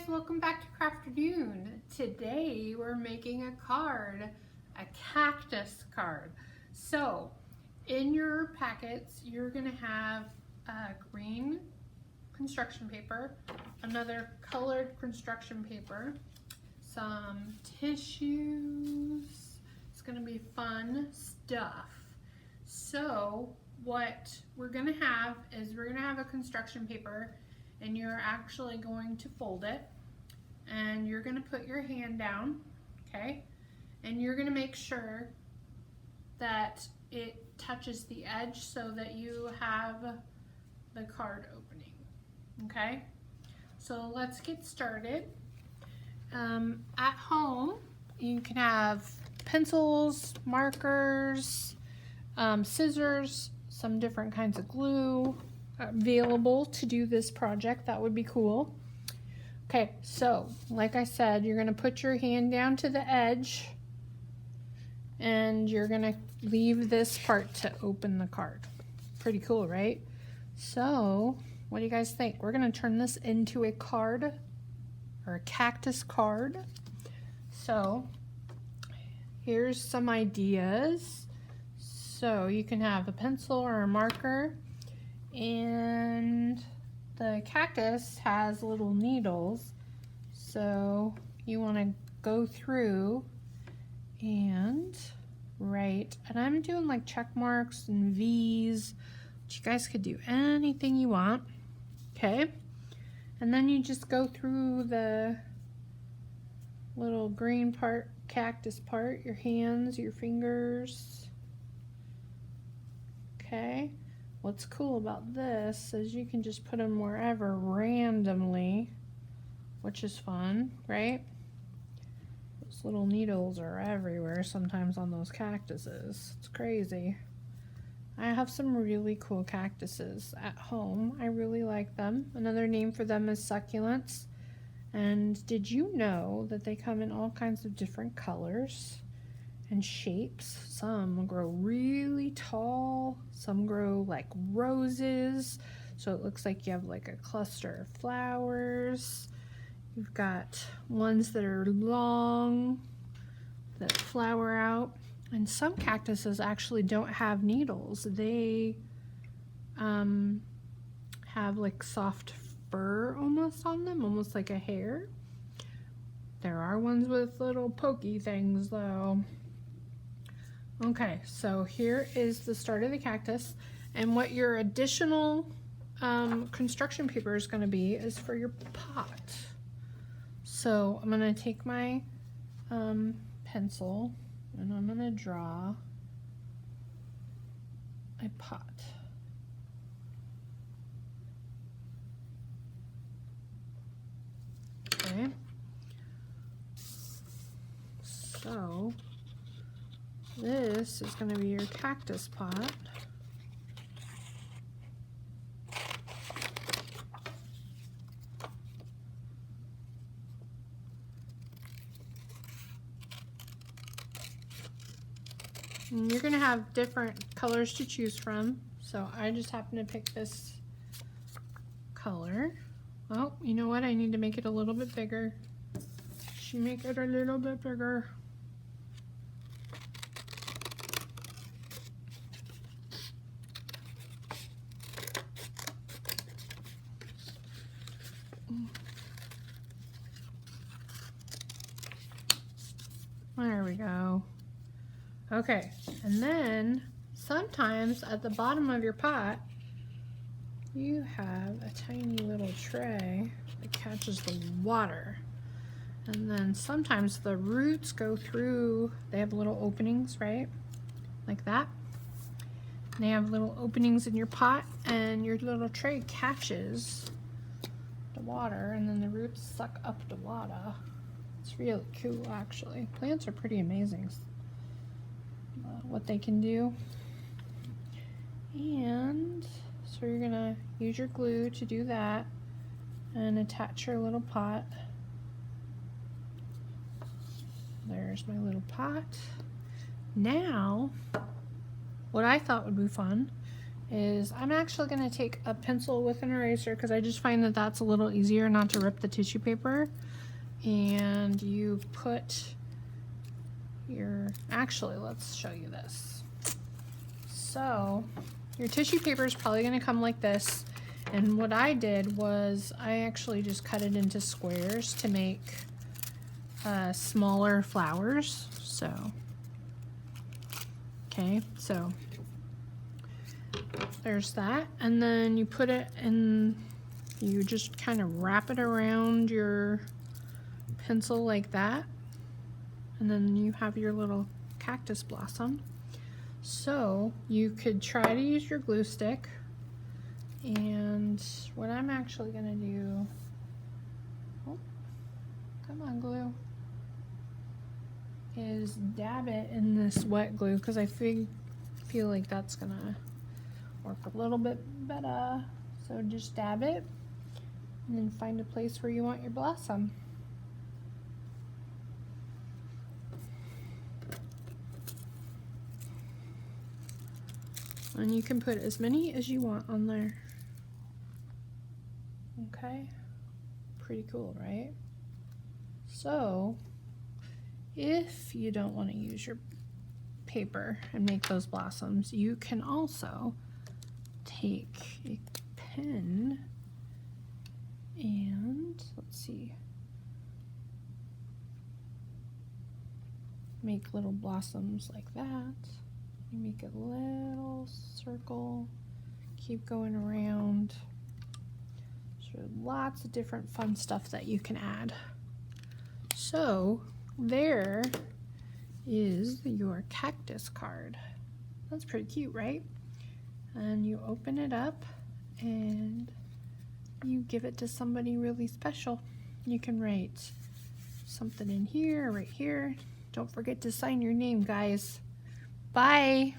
welcome back to Crafternoon. Today we're making a card, a cactus card. So in your packets you're going to have green construction paper, another colored construction paper, some tissues. It's going to be fun stuff. So what we're going to have is we're going to have a construction paper, and you're actually going to fold it, and you're going to put your hand down, okay, and you're going to make sure that it touches the edge so that you have the card opening. Okay, so let's get started. At home you can have pencils, markers, scissors, some different kinds of glue available to do this project. That would be cool. Okay, so like I said, you're going to put your hand down to the edge and you're going to leave this part to open the card. Pretty cool, right? So what do you guys think? We're going to turn this into a card, or a cactus card. So here's some ideas. So you can have a pencil or a marker, and the cactus has little needles, so you want to go through and write, and I'm doing like check marks and V's, but you guys could do anything you want. Okay, and then you just go through the little green part, cactus part, your hands, your fingers. Okay, what's cool about this is you can just put them wherever randomly, which is fun, right? Those little needles are everywhere sometimes on those cactuses. It's crazy. I have some really cool cactuses at home. I really like them. Another name for them is succulents. And did you know that they come in all kinds of different colors and shapes? Some grow really tall, some grow like roses, so it looks like you have like a cluster of flowers. You've got ones that are long that flower out, and some cactuses actually don't have needles. They have like soft fur almost on them, almost like a hair. There are ones with little pokey things though. Okay, so here is the start of the cactus, and what your additional construction paper is going to be is for your pot. So I'm going to take my pencil and I'm going to draw a pot. Okay, so this is going to be your cactus pot. And you're going to have different colors to choose from. So I just happen to pick this color. Oh, you know what? I need to make it a little bit bigger. Should make it a little bit bigger. There we go. Okay, and then sometimes at the bottom of your pot you have a tiny little tray that catches the water, and then sometimes the roots go through. They have little openings, right, like that. And they have little openings in your pot, and your little tray catches the water, and then the roots suck up the water. It's really cool, actually. Plants are pretty amazing, what they can do. And so you're gonna use your glue to do that and attach your little pot. There's my little pot. Now, what I thought would be fun is I'm actually going to take a pencil with an eraser because I just find that that's a little easier not to rip the tissue paper. And you put your, actually let's show you this. So your tissue paper is probably going to come like this, and what I did was I actually just cut it into squares to make smaller flowers. So okay, so there's that, and then you put it in, you just kind of wrap it around your pencil like that, and then you have your little cactus blossom. So you could try to use your glue stick, and what I'm actually going to do, oh, come on glue, is dab it in this wet glue because I feel like that's going to work a little bit better. So just dab it and then find a place where you want your blossom. And you can put as many as you want on there. Okay, pretty cool, right? So if you don't want to use your paper and make those blossoms, you can also take a pen and, let's see, make little blossoms like that. You make a little circle, keep going around. So lots of different fun stuff that you can add. So there is your cactus card. That's pretty cute, right? And you open it up and you give it to somebody really special. You can write something in here, right here. Don't forget to sign your name, guys. Bye.